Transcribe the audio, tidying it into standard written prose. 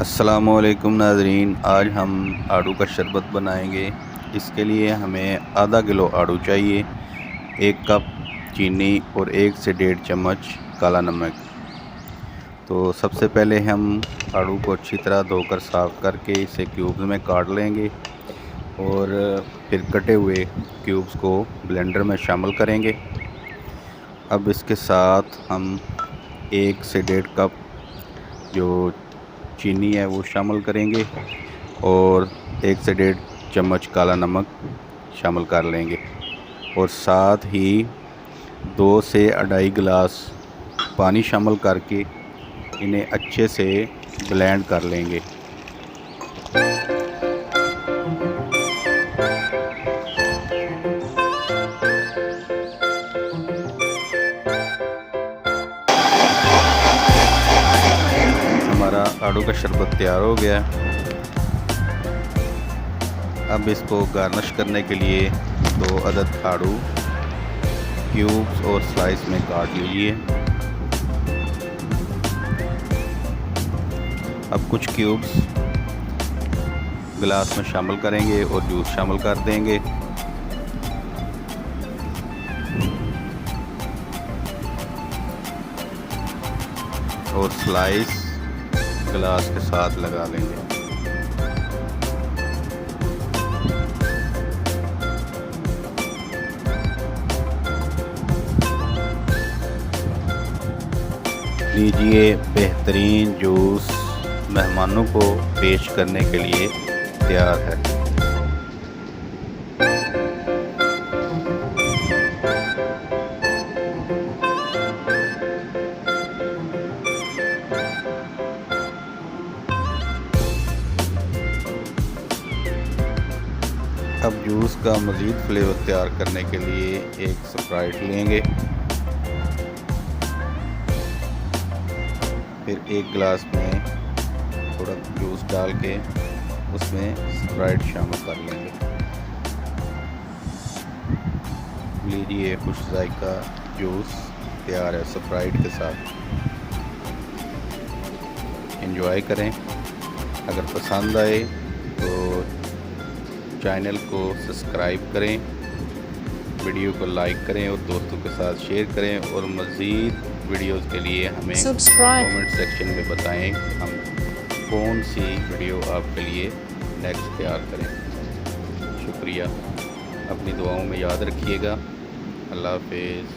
अस्सलामुअलैकुम नाज़रीन, आज हम आड़ू का शरबत बनाएंगे। इसके लिए हमें आधा किलो आड़ू चाहिए, 1 कप चीनी और 1 से 1.5 चम्मच काला नमक। तो सबसे पहले हम आड़ू को अच्छी तरह धोकर साफ़ करके इसे क्यूब्स में काट लेंगे और फिर कटे हुए क्यूब्स को ब्लेंडर में शामिल करेंगे। अब इसके साथ हम 1 से 1.5 कप जो चीनी है वो शामिल करेंगे और 1 से 1.5 चम्मच काला नमक शामिल कर लेंगे और साथ ही 2 से 2.5 गिलास पानी शामिल करके इन्हें अच्छे से ब्लेंड कर लेंगे। हमारा आड़ू का शरबत तैयार हो गया। अब इसको गार्निश करने के लिए 2 अदद आड़ू क्यूब्स और स्लाइस में काट लीजिए। अब कुछ क्यूब्स गिलास में शामिल करेंगे और जूस शामिल कर देंगे। और स्लाइस गिलास के साथ लगा लेंगे। लीजिए, बेहतरीन जूस मेहमानों को पेश करने के लिए तैयार है। अब जूस का मज़ीद फ्लेवर तैयार करने के लिए एक स्प्राइट लेंगे, फिर 1 गिलास में थोड़ा जूस डाल के उसमें स्प्राइट शामिल कर लेंगे। लीजिए, खुश जायका जूस तैयार है स्प्राइट के साथ। एंजॉय करें। अगर पसंद आए तो चैनल को सब्सक्राइब करें, वीडियो को लाइक करें और दोस्तों के साथ शेयर करें और मज़ीद वीडियोस के लिए हमें कमेंट सेक्शन में बताएं हम कौन सी वीडियो आपके लिए नेक्स्ट तैयार करें। शुक्रिया, अपनी दुआओं में याद रखिएगा। अल्लाह हाफ़िज़।